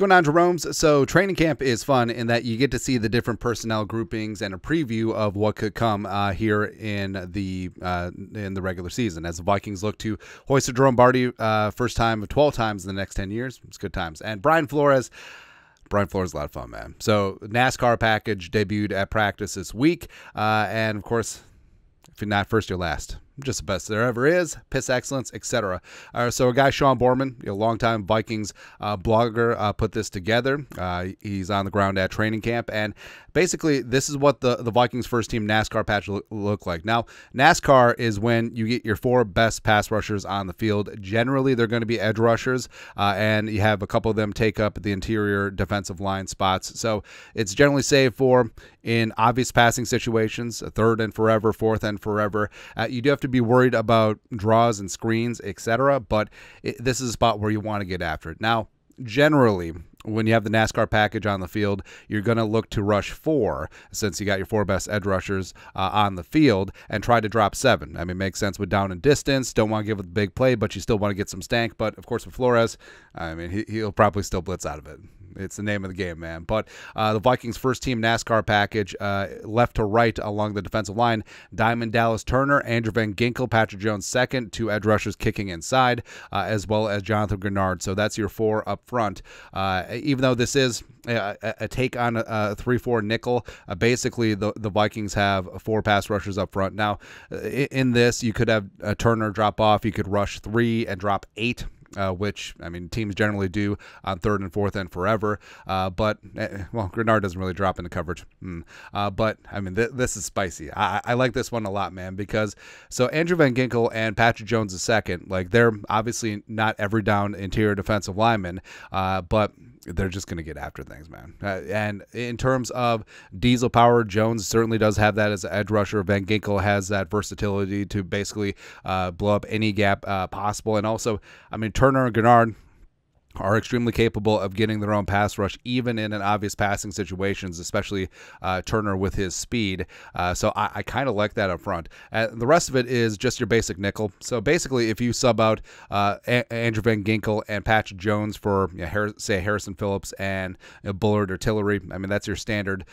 going on, Jerome's? So training camp is fun in that you get to see the different personnel groupings and a preview of what could come here in the regular season as the Vikings look to hoist a Jerome Barty first time of 12 times in the next 10 years. It's good times. And Brian Flores is a lot of fun, man. So NASCAR package debuted at practice this week. And, of course, if you're not first, you're last. Just the best there ever is, piss excellence, etc. So a guy, Sean Borman, a longtime Vikings blogger, put this together. He's on the ground at training camp, and basically this is what the Vikings first team NASCAR patch look like. Now, NASCAR is when you get your 4 best pass rushers on the field. Generally, they're going to be edge rushers, and you have a couple of them take up the interior defensive line spots. So it's generally saved for in obvious passing situations, 3rd and forever, 4th and forever. You do have to be worried about draws and screens, etc., but this is a spot where you want to get after it. Now, generally, when you have the NASCAR package on the field, you're going to look to rush 4 since you got your 4 best edge rushers on the field and try to drop 7. I mean, it makes sense with down and distance. Don't want to give a big play, but you still want to get some stank. But, of course, with Flores, I mean, he'll probably still blitz out of it. It's the name of the game, man. But the Vikings' first-team NASCAR package, left to right along the defensive line, Diamond Dallas Turner, Andrew Van Ginkel, Patrick Jones second, 2 edge rushers kicking inside, as well as Jonathan Grenard. So that's your 4 up front. Even though this is a take on a 3-4 nickel, basically the Vikings have 4 pass rushers up front. Now, in this, you could have a Turner drop off. You could rush 3 and drop 8. Which, I mean, teams generally do on 3rd and 4th and forever. But Grenard doesn't really drop into coverage. But, I mean, this is spicy. I like this one a lot, man, because so Andrew Van Ginkel and Patrick Jones II, like, they're obviously not every down interior defensive linemen, but they're just going to get after things, man. And in terms of diesel power, Jones certainly does have that as an edge rusher. Van Ginkel has that versatility to basically blow up any gap possible. And also, I mean, Turner and Grenard are extremely capable of getting their own pass rush, even in an obvious passing situations, especially Turner with his speed. So I kind of like that up front. The rest of it is just your basic nickel. So basically, if you sub out Andrew Van Ginkel and Patrick Jones for, say, Harrison Phillips and Bullard or Tillery, I mean, that's your standard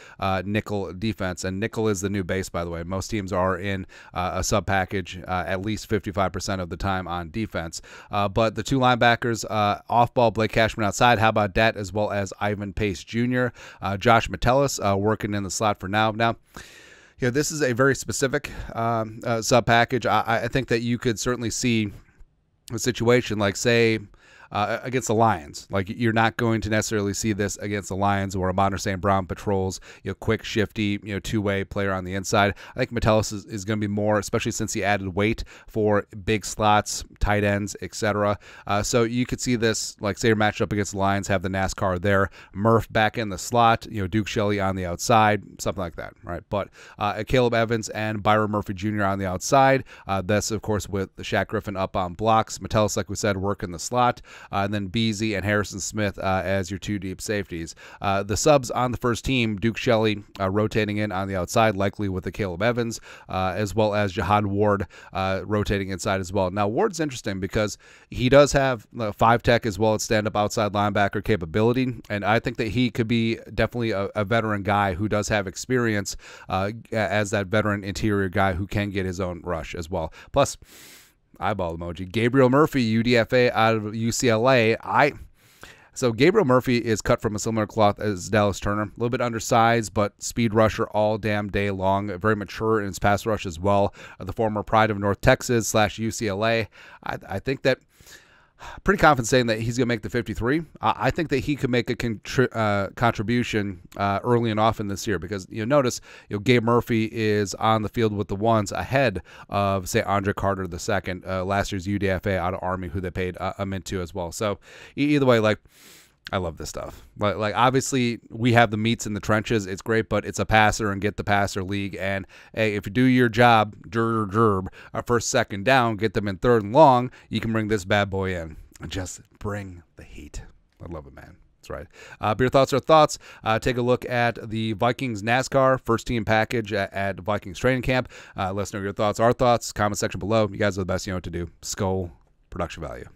nickel defense. And nickel is the new base, by the way. Most teams are in a sub package at least 55% of the time on defense. But the 2 linebackers, off-ball Blake Cashman outside. How about that, as well as Ivan Pace Jr., Josh Metellus working in the slot for now. Now, this is a very specific sub package. I think that you could certainly see a situation like, say, against the Lions. Like, you're not going to necessarily see this against the Lions, where Amon St. Brown patrols, quick, shifty, 2-way player on the inside. I think Metellus is going to be more, especially since he added weight for big slots, tight ends, etc. So you could see this, like, say you're matched up against the Lions, have the NASCAR there, Murph back in the slot, Duke Shelley on the outside, something like that, right? But Caleb Evans and Byron Murphy Jr. on the outside. That's, of course, with the Shaq Griffin up on blocks. Metellus, like we said, work in the slot. And then Beasley and Harrison Smith as your 2 deep safeties. The subs on the first team, Duke Shelley rotating in on the outside, likely with the Caleb Evans, as well as Jihad Ward rotating inside as well. Now, Ward's interesting because he does have 5 tech as well as stand-up outside linebacker capability, and I think that he could be definitely a veteran guy who does have experience as that veteran interior guy who can get his own rush as well. Plus, eyeball emoji, Gabriel Murphy, UDFA out of UCLA. So Gabriel Murphy is cut from a similar cloth as Dallas Turner. A little bit undersized, but speed rusher all damn day long. Very mature in his pass rush as well. The former pride of North Texas / UCLA. I think that pretty confident saying that he's going to make the 53. I think that he could make a contribution early and often this year because, notice, Gabe Murphy is on the field with the ones ahead of, say, Andre Carter II, last year's UDFA out of Army, who they paid a mint to as well. So either way, like, I love this stuff. Like, obviously, we have the meats in the trenches. It's great, but it's a passer and get the passer league. And, hey, if you do your job, first, second down, get them in 3rd and long, you can bring this bad boy in. And just bring the heat. I love it, man. That's right. But your thoughts are thoughts. Take a look at the Vikings NASCAR first-team package at Vikings training camp. Let us know your thoughts, our thoughts. Comment section below. You guys are the best. You know what to do. Skull production value.